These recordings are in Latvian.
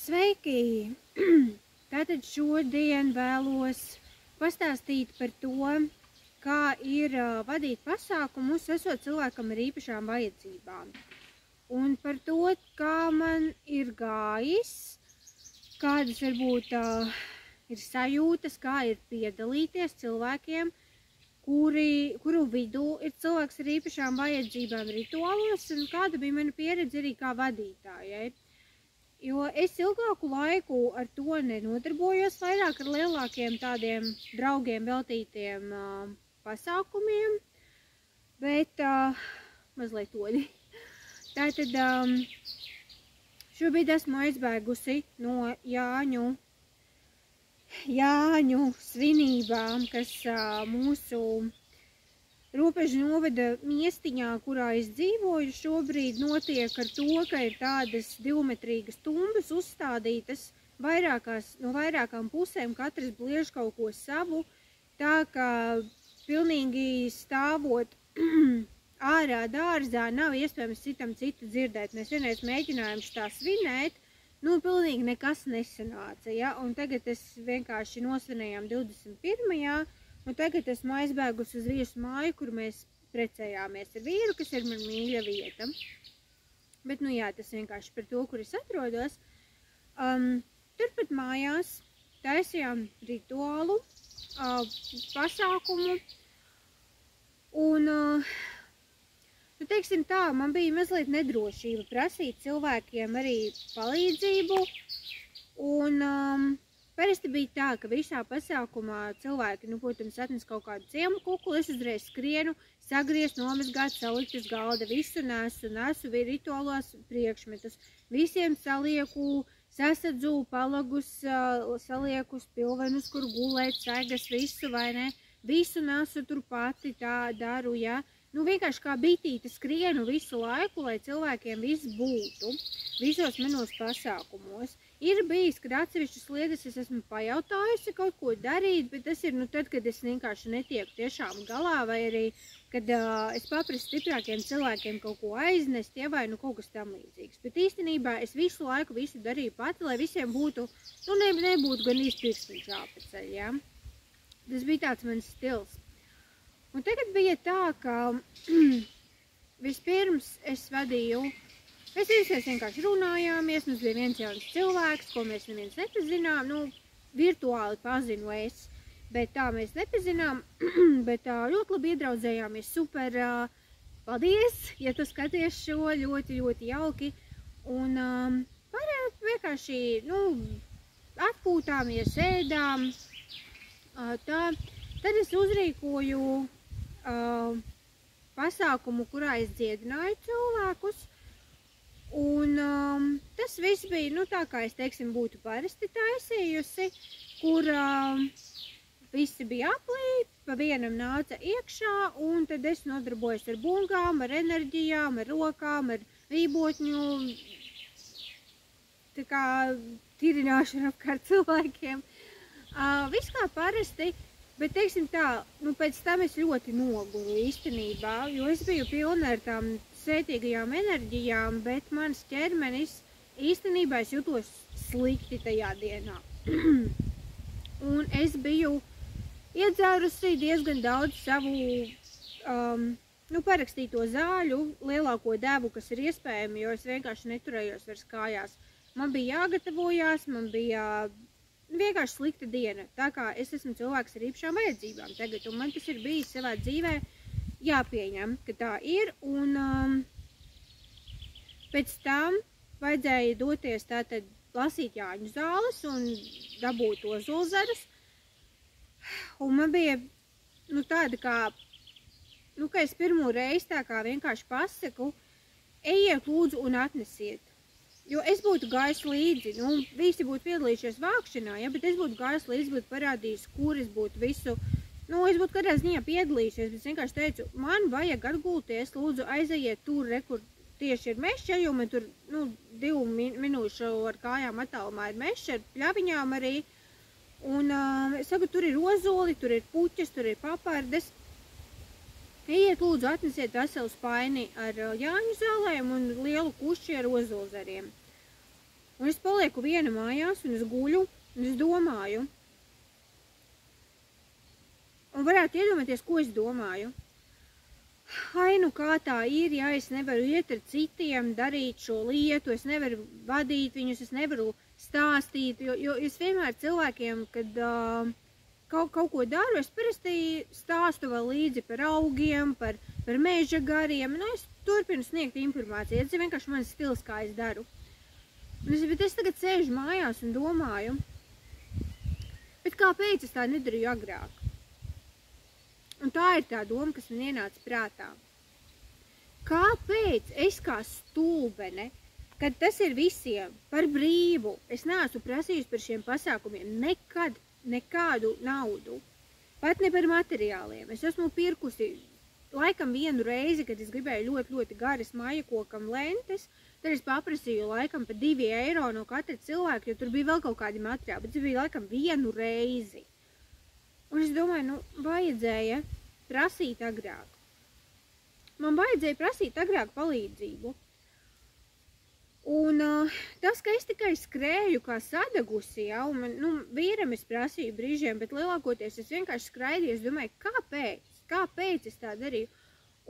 Sveiki! Tātad šodien vēlos pastāstīt par to, kā ir vadīt pasākumus, esot cilvēkam ar īpašām vajadzībām. Un par to, kā man ir gājis, kādas varbūt ir sajūtas, kā ir piedalīties cilvēkiem, kuru vidū ir cilvēks ar īpašām vajadzībām rituālos, un kāda bija mana pieredze arī kā vadītājai. Jo es ilgāku laiku ar to nenodarbojos, vairāk ar lielākiem tādiem draugiem veltītiem pasākumiem, bet mazliet toļi. Tātad šobrīd esmu aizbēgusi no Jāņu svinībām, kas mūsu Robežu novada miestiņā, kurā es dzīvoju, šobrīd notiek ar to, ka ir tādas divmetrīgas tumbas uzstādītas no vairākām pusēm, katrs bliež kaut ko savu, tā ka pilnīgi stāvot ārā dārzā nav iespējams citam citu dzirdēt. Mēs vienreiz mēģinājām tā svinēt, pilnīgi nekas nesanāca, ja? Un tagad es vienkārši nosvinējām 21. Un tagad esmu aizbēgusi uz viesu māju, kur mēs precējāmies ar vīru, kas ir man mīļa vieta. Bet, tas vienkārši par to, kur es atrodos. Turpat mājās taisījām rituālu, pasākumu. Un, teiksim tā, man bija mazliet nedrošība prasīt cilvēkiem arī palīdzību. Un parasti bija tā, ka visā pasākumā cilvēki, protams, atnes kaut kādu ciemu kukuli, es uzreiz skrienu, sagriezt, nomazgāt, salikt uz galda, visu nesu rituālos priekšmetus. Visiem salieku, sasadzu palagus, salieku spilvenus, kur gulēt, segas, visu, vai ne? Visu nesu tur pati, tā daru, ja? Vienkārši kā bitīte skrienu visu laiku, lai cilvēkiem viss būtu, visos manos pasākumos. Ir bijis, kad atsevišķas lietas es esmu pajautājusi kaut ko darīt, bet tas ir tad, kad es vienkārši netieku tiešām galā, vai arī, kad es paprasu stiprākiem cilvēkiem kaut ko aiznest, ja, vai kaut kas tam līdzīgs. Bet īstenībā es visu laiku visu darīju pati, lai visiem būtu, nebūtu gan īsti jāpaceļ, ja. Tas bija tāds mans stils. Un tagad bija tā, ka vispirms es vadīju. Mēs vienkārši runājāmies, mums bija viens jauns cilvēks, ko mēs neviens nepazinām, virtuāli pazinu es, bet tā mēs nepazinām, bet ļoti labi iedraudzējāmies, super, paldies, ja tu skaties šo, ļoti, ļoti jauki, un vienkārši, atpūtāmies, ēdām, tad es uzrīkoju pasākumu, kurā es dziedināju cilvēkus. Un tas viss bija, tā kā es, būtu parasti taisījusi, kur visi bija aplī, pa vienam nāca iekšā, un tad es nodarbojos ar bungām, ar enerģijām, ar rokām, ar vībotņu, tā kā tirināšanu apkārt cilvēkiem. Viss kā parasti, bet, teiksim tā, pēc tam es ļoti noguru īstenībā, jo es biju pilna ar tām svētīgajām enerģijām, bet mans ķermenis īstenībā es jutos slikti tajā dienā. Un es biju iedzērusi diezgan daudz savu parakstīto zāļu, lielāko devu, kas ir iespējami, jo es vienkārši neturējos vairs kājās. Man bija jāgatavojās, man bija vienkārši slikta diena, tā kā es esmu cilvēks ar īpašām vajadzībām tagad, un man tas ir bijis savā dzīvē jāpieņem, ka tā ir, un pēc tam vajadzēja doties tātad lasīt Jāņu zāles un dabūt ozolzarus, un man bija, tāda kā, ka es pirmo reizi tā kā vienkārši pasaku, ejiet lūdzu un atnesiet, jo es būtu gājis līdzi, visi būtu piedalījušies vākšanā, ja, bet es būtu gājis līdzi, būtu parādījis, kur es būtu visu. Es būtu kādā ziņā piedalījušies, bet es vienkārši teicu, man vajag atgulties, lūdzu aizejiet tur, kur tieši ir mešķa, jo man tur 2 minūšu ar kājām attālumā ir mešķa, ar pļaviņām arī. Un es saku, tur ir ozoli, tur ir puķes, tur ir papardes. Ejiet lūdzu atnesiet veselu spaini ar Jāņu zālēm un lielu kušķi ar ozolzariem. Un es palieku viena mājās, un es guļu, un es domāju. Un varētu iedomāties, ko es domāju. Ai, nu kā tā ir, ja es nevaru iet ar citiem, darīt šo lietu, es nevaru vadīt viņus, es nevaru stāstīt, jo es vienmēr cilvēkiem, kad kaut ko daru, es parasti stāstu vēl līdzi par augiem, par meža gariem, un es turpinu sniegt informāciju, tas ir vienkārši mans stils, kā es daru. Bet es tagad sēžu mājās un domāju, bet kāpēc es tā nedarīju agrāk? Un tā ir tā doma, kas man ienāca prātā. Kāpēc es kā stulbene, kad tas ir visiem par brīvu, es neesmu prasījusi par šiem pasākumiem nekad nekādu naudu, pat ne par materiāliem. Es esmu pirkusi laikam vienu reizi, kad es gribēju ļoti garas mājokokam lentes, tad es paprasīju laikam pa 2 eiro no katra cilvēka, jo tur bija vēl kaut kādi materiāli, bet tas bija laikam vienu reizi. Un es domāju, vajadzēja prasīt agrāk. Man vajadzēja prasīt agrāk palīdzību. Un tas, ka es tikai skrēju kā sadagusi, ja, un man, vīram es prasīju brīžiem, bet lielākoties es vienkārši skraidīju, es domāju, kāpēc es tā darīju.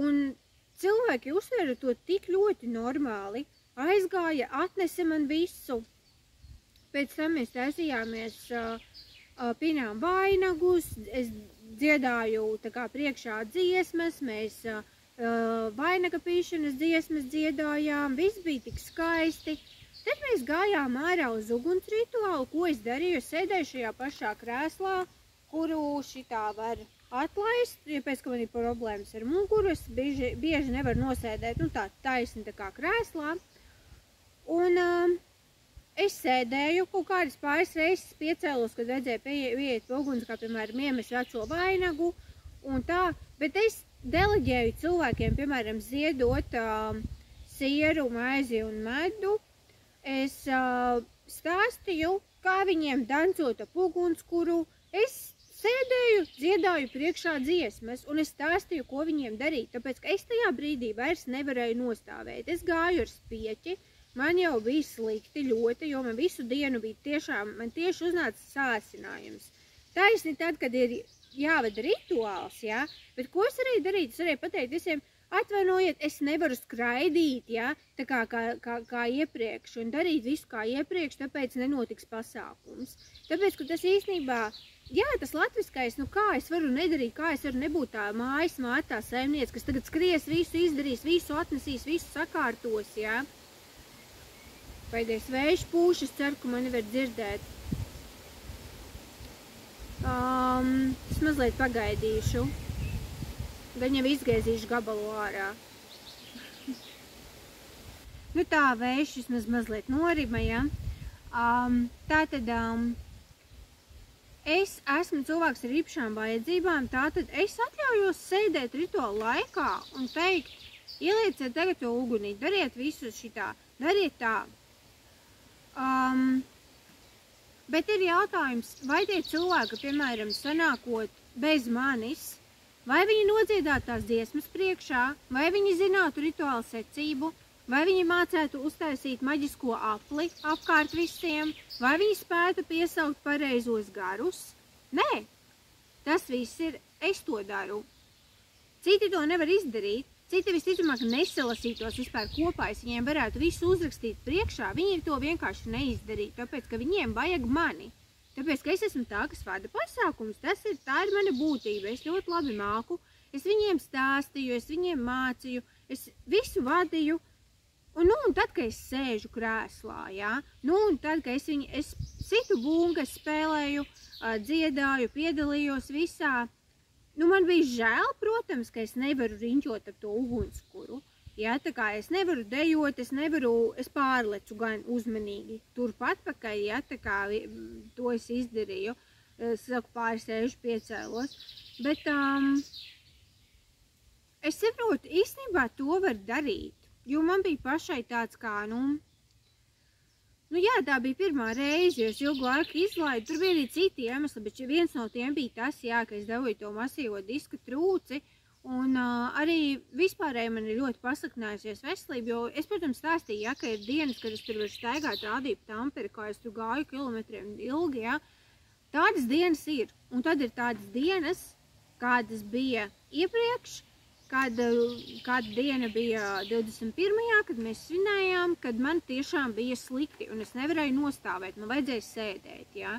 Un cilvēki uztvera to tik ļoti normāli, aizgāja, atnesa man visu. Pēc tam mēs taisījāmies pinām vainagus, es dziedāju tā kā priekšā dziesmas, mēs vainaga pīšanas dziesmas dziedājām, viss bija tik skaisti. Tad mēs gājām ārā uz uguns rituālu, ko es darīju, es sēdēju šajā pašā krēslā, kuru šitā var atlaist, ja pēc, ka man ir problēmas ar muguru, es bieži nevaru nosēdēt, tā taisni tā kā krēslā. Un es sēdēju, kaut kādas pāris reizes piecēlos, kad vajadzēja pieiet pie uguns, kā piemēram iemest veco vainagu un tā, bet es deleģēju cilvēkiem, piemēram, ziedot sieru, maizi un medu. Es stāstīju, kā viņiem dancot ap ugunskuru. Es sēdēju, dziedāju priekšā dziesmas, un es stāstīju, ko viņiem darīt, tāpēc, ka es tajā brīdī vairs nevarēju nostāvēt. Es gāju ar spieķi, man jau bija slikti ļoti, jo man visu dienu bija tiešām, man tieši uznāca sāsinājums. Taisni tad, kad ir jāvada rituāls, jā, bet ko es arī darīju? Es arī pateicu visiem, atvainojiet, es nevaru skraidīt, jā, tā kā iepriekš, un darīt visu kā iepriekš, tāpēc nenotiks pasākums. Tāpēc, ka tas īstenībā, jā, tas latviskais, kā es varu nedarīt, kā es varu nebūt tā mājas mātā saimniece, kas tagad skries, visu izdarīs, visu atnesīs, visu sakārtos, jā. Pēdējais vējš pūš, es ceru, ka mani var dzirdēt. Es mazliet pagaidīšu. Gan jau izgaizīšu gabalu ārā. Tā vējš vismaz mazliet norima, ja. Tātad, es esmu cilvēks ar īpašām vajadzībām, tātad es atļaujos sēdēt rituālu laikā un teikt, ielieciet tagad to ugunī, dariet visu šitā, dariet tā. Bet ir jautājums, vai tie cilvēki, piemēram, sanākot bez manis, vai viņi nodziedātu tās dziesmas priekšā, vai viņi zinātu rituālu secību, vai viņi mācētu uztaisīt maģisko apli apkārt visiem, vai viņi spētu piesaukt pareizos garus? Nē, tas viss ir, es to daru. Citi to nevar izdarīt. Citi visticamāk nesalasītos vispār kopā, es viņiem varētu visu uzrakstīt priekšā, viņi to vienkārši neizdarītu, tāpēc, ka viņiem vajag mani. Tāpēc, ka es esmu tā, kas vada pasākums, tā ir mana būtība, es ļoti labi māku, es viņiem stāstīju, es viņiem mācīju, es visu vadīju, un tad, kad es sēžu krēslā, jā, un tad, kad es situ bungas, spēlēju, dziedāju, piedalījos visā, man bija žēl, protams, ka es nevaru riņķot ap to ugunskuru. Ja, tā kā es nevaru dejot, es pārlecu gan uzmanīgi turpat pakaļ, ja, tā kā to es izdarīju. Es saku, pārsēžu, piecēlos. Bet es saprotu, īstenībā to var darīt, jo man bija pašai tāds kā, jā, tā bija pirmā reize, jo es ilgu laiku izlaidu, tur bija arī citi iemesli, bet viens no tiem bija tas, jā, ka es dabūju to masīvo diska trūci, Un arī vispārēji man ir ļoti pasliktinājusies veselība, jo es, protams, stāstīju, ja, ka ir dienas, kad es tur varu staigāt, rādīt Tamperi, kā es tur gāju kilometriem ilgi, ja. Tādas dienas ir, un tad ir tādas dienas, kādas bija iepriekš, kāda diena bija 21. kad mēs svinējām, kad man tiešām bija slikti, un es nevarēju nostāvēt, man vajadzēja sēdēt, ja.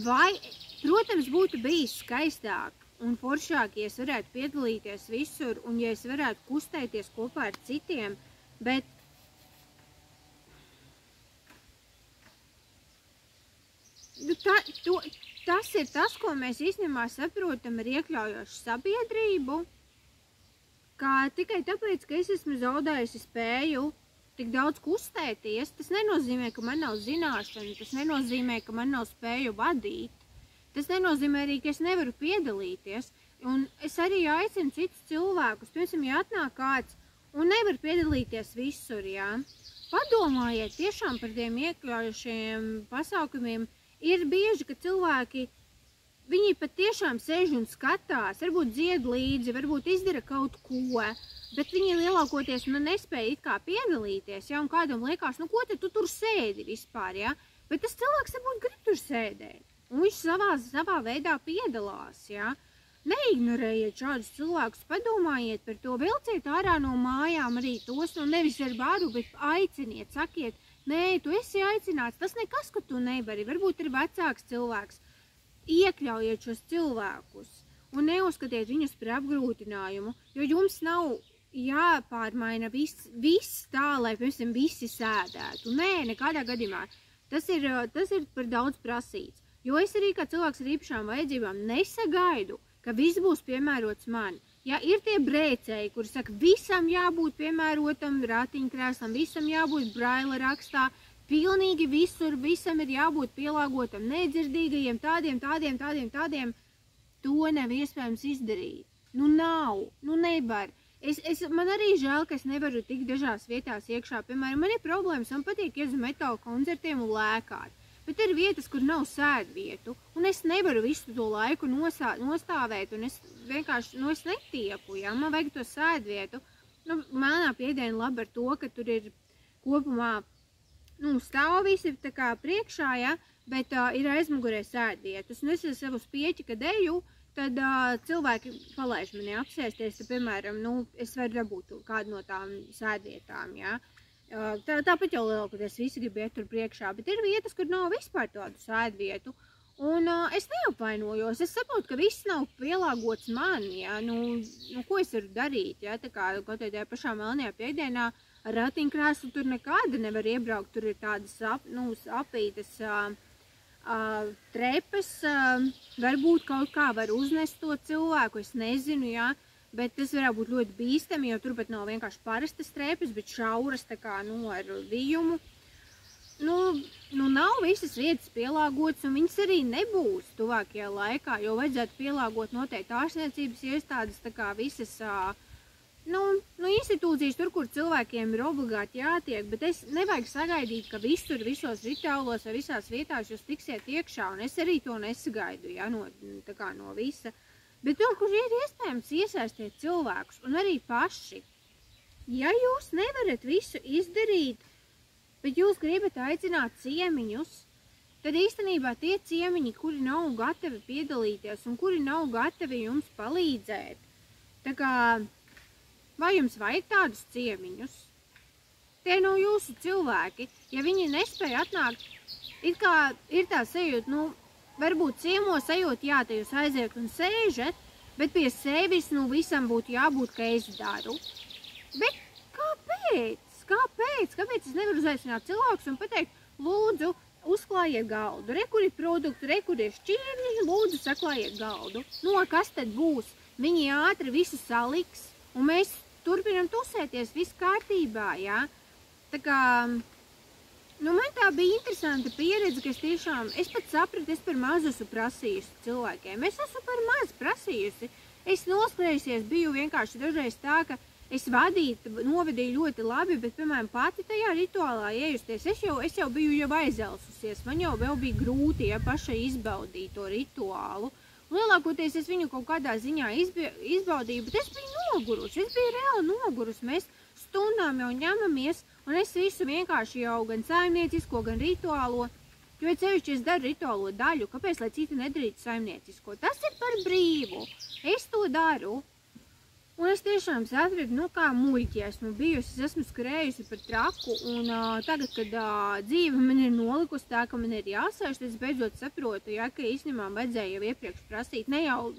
Vai, protams, būtu bijis skaistāk un foršāk, ja es varētu piedalīties visur, un ja es varētu kustēties kopā ar citiem, bet tas ir tas, ko mēs īstenībā saprotam ar iekļaujošu sabiedrību, ka tikai tāpēc, ka es esmu zaudējusi spēju tik daudz kustēties, tas nenozīmē, ka man nav zināšana, tas nenozīmē, ka man nav spēju vadīt, tas nenozīmē arī, ka es nevaru piedalīties, un es arī aicinu citus cilvēkus, piemēram, ja atnāk kāds un nevar piedalīties visur, jā, padomājiet tiešām par tiem iekļaujošiem pasākumiem. Ir bieži, ka cilvēki, viņi pat tiešām sēž un skatās, varbūt dzied līdzi, varbūt izdara kaut ko, bet viņi lielākoties nespēja it kā piedalīties, ja, un kādam liekas, nu ko te tu tur sēdi vispār, ja, bet tas cilvēks varbūt grib tur sēdēt, un viņš savā veidā piedalās, ja. Neignorējiet šādus cilvēkus, padomājiet par to, vilciet ārā no mājām arī tos, un nevis ar baru, bet aiciniet, sakiet, nē, tu esi aicināts, tas nekas, ka tu nevari, varbūt ir vecāks cilvēks. Iekļaujiet šos cilvēkus un neuzskatiet viņus par apgrūtinājumu, jo jums nav jāpārmaina viss tā, lai, piemēram, visi sēdētu. Nē, nekādā gadījumā. Tas ir par daudz prasīts, jo es arī kā cilvēks ar īpašām vajadzībām nesagaidu, ka viss būs piemērots man. Ja ir tie brēcēji, kuri saka, visam jābūt piemērotam ratiņkrēslam, visam jābūt braila rakstā, pilnīgi visur, visam ir jābūt pielāgotam nedzirdīgajiem, tādiem, to nav iespējams izdarīt. Nu nav, nu nevar. Man arī žēl, ka es nevaru tik dažās vietās iekšā, piemēram, man ir problēmas, man patīk iet uz metāla koncertiem un lēkāt. Bet ir vietas, kur nav sēdvietu, un es nevaru visu to laiku nostāvēt, un es vienkārši, es netieku, ja, man vajag to sēdvietu. Nu, manā pieeja labi ar to, ka tur ir kopumā, stāv visi tā kā priekšā, ja, bet ir aizmugurē sēdvietas, un es ar savu spieķi, kad eju, tad cilvēki palaiž mani apsēsties, tad, piemēram, es varu dabūt kādu no tām sēdvietām, ja. Tāpat jau lielākoties visi grib iet tur priekšā, bet ir vietas, kur nav vispār tādu sēdvietu. Un es neapvainojos, es saprotu, ka viss nav pielāgots man, ja, ko es varu darīt, ja, tā kā kaut tajā pašā melnajā piekdienā ar ratiņkrēslu tur nekāda nevar iebraukt, tur ir tādas apītas trepes, varbūt kaut kā var uznest to cilvēku, es nezinu, ja. Bet tas varētu būt ļoti bīstami, jo turpat nav vienkārši parastas trepes, bet šauras tā kā, ar vijumu. Nav visas vietas pielāgotas, un viņas arī nebūs tuvākajā laikā, jo vajadzētu pielāgot noteikti ārstniecības iestādes, tā kā visas, institūcijas tur, kur cilvēkiem ir obligāti jātiek, bet es nevajag sagaidīt, ka visur, visos ritālos vai visās vietās jūs tiksiet iekšā, un es arī to nesagaidu, ja, no visa. Bet tur, kur ir iespējams iesaistīt cilvēkus un arī paši, ja jūs nevarat visu izdarīt, bet jūs gribat aicināt ciemiņus, tad īstenībā tie ciemiņi, kuri nav gatavi piedalīties un kuri nav gatavi jums palīdzēt, tā kā, vai jums vajag tādus ciemiņus? Tie nav jūsu cilvēki, ja viņi nespēja atnākt, it kā ir tā sajūta, varbūt ciemos ejot, jā, te jūs aiziet un sēžat, bet pie sevis, visam būtu jābūt, ka es daru. Bet kāpēc? Kāpēc es nevaru uzaicināt cilvēkus un pateikt, lūdzu, uzklājiet galdu, re, kur ir produkti, re, kur ir šķirņi, lūdzu, saklājiet galdu. Kas tad būs? Viņi ātri visu saliks, un mēs turpinam tusēties, viss kārtībā, jā. Tā kā... man tā bija interesanta pieredze, ka es pat sapratu, es par maz esmu prasījusi cilvēkiem. Es esmu par maz prasījusi. Es noskrējusies, biju vienkārši dažreiz tā, ka es novadīju ļoti labi, bet, piemēram, pati tajā rituālā iejusties, es biju jau aizelsusies. Man jau vēl bija grūti, ja pašai izbaudīt to rituālu. lielākoties es viņu kaut kādā ziņā izbaudīju, bet es biju nogurusi, es biju reāli nogurusi. Mēs stundām jau ņemamies, un es visu vienkārši jau gan saimniecisko, gan rituālo, jo cevišķi es daru rituālo daļu, kāpēc, lai citi nedarītu saimniecisko. Tas ir par brīvu, es to daru. Un es tiešām sapratu, kā muļķi esmu bijusi, es esmu skrējusi par traku, un tagad, kad dzīve man ir nolikusi tā, ka man ir jāsēž, tad es beidzot saprotu, ja, ka īstenībā vajadzēja jau iepriekš prasīt, ne jau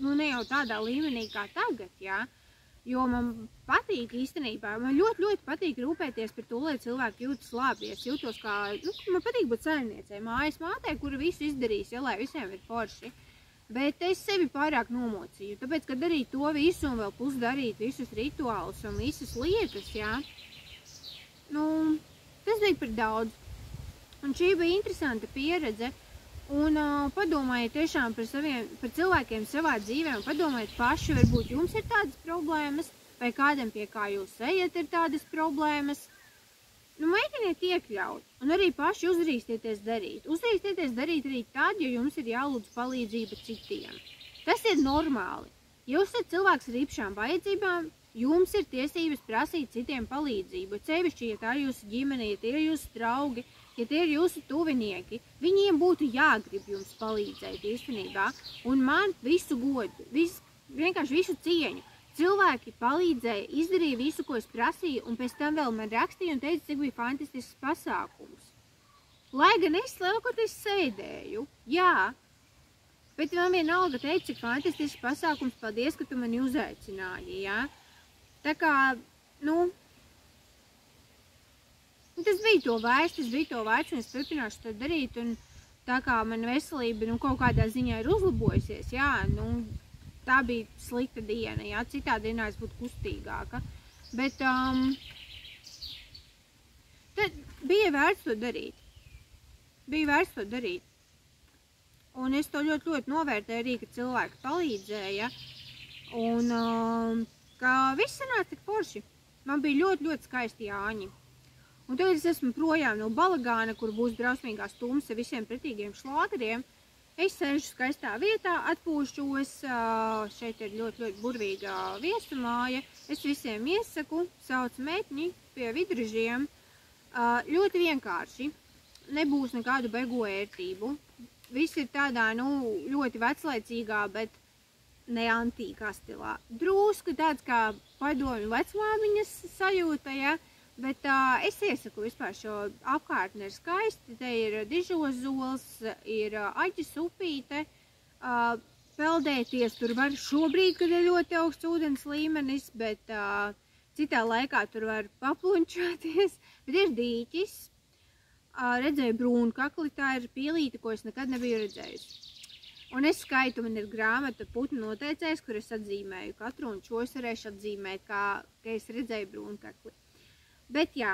tādā līmenī kā tagad, ja, jo man patīk īstenībā, man ļoti patīk rūpēties par to, lai cilvēki jūtas labi, es jūtos kā, man patīk būt saimniecei, mājas mātei, kura visu izdarīs, ja, lai visiem ir forši. Bet es sevi pārāk nomocīju, tāpēc, kad darīt to visu un vēl plus darīt visus rituālus un visas lietas, jā, tas bija par daudz. Un šī bija interesanta pieredze, un padomājiet tiešām par cilvēkiem savā dzīvē, un padomājiet paši, varbūt jums ir tādas problēmas, vai kādam pie kā jūs ejat ir tādas problēmas. Mēģiniet iekļaut, un arī paši uzdrīkstieties darīt. Uzdrīkstieties darīt arī tad, ja jums ir jālūdz palīdzība citiem. Tas ir normāli. Ja jūs esat cilvēks ar īpašām vajadzībām, jums ir tiesības prasīt citiem palīdzību. Cevišķi, ja tā ir jūsu ģimene, ja tie ir jūsu draugi, ja tie ir jūsu tuvinieki, viņiem būtu jāgrib jums palīdzēt īstenībā. Un man visu godu, vienkārši visu cieņu. Cilvēki palīdzēja, izdarīja visu, ko es prasīju, un pēc tam vēl man rakstīja un teica, cik bija fantastisks pasākums. Lai gan es lielākoties sēdēju, jā, bet man vienalga teica, cik fantastisks pasākums, paldies, ka tu mani uzaicināji, jā. Tā kā, tas bija to vērts, un es turpināšu to darīt, un tā kā man veselība, kaut kādā ziņā ir uzlabojusies, jā, tā bija slikta diena, jā, citā dienā es būtu kustīgāka, bet tad bija vērts to darīt. Un es to ļoti novērtēju arī, ka cilvēki palīdzēja, un ka viss sanāca tik forši. Man bija ļoti skaisti jāņi. Un tagad es esmu projām no balagāna, kur būs drausmīgās tumsa visiem pretīgiem šlāgeriem. Es sēžu skaistā vietā, atpūšos, šeit ir ļoti burvīga viesumāja. Es visiem iesaku, saucu metņi pie vidražiem. Ļoti vienkārši, nebūs nekādu bego ērtību. Viss ir tādā, ļoti veclaicīgā, bet ne antīkā stilā. Drusku tāds kā padomju vecmāmiņas sajūta, ja? Bet es iesaku vispār šo apkārtni ir skaisti, te ir dižozols, ir aģis upīte, peldēties tur var šobrīd, kad ir ļoti augsts ūdens līmenis, bet citā laikā tur var paplunčāties, bet ir dīķis, redzēju brūnkakli, tā ir pielīte, ko es nekad nebiju redzējusi. Un es skaitu, man ir grāmata putnu noteicējs, kur es atzīmēju katru, un šo es varēšu atzīmēt, ka es redzēju brūnkakli. Bet jā,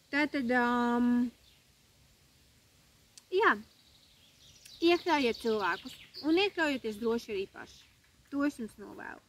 tātad, iekļaujiet cilvēkus un iekļaujieties droši arī paši. To es jums novēlu.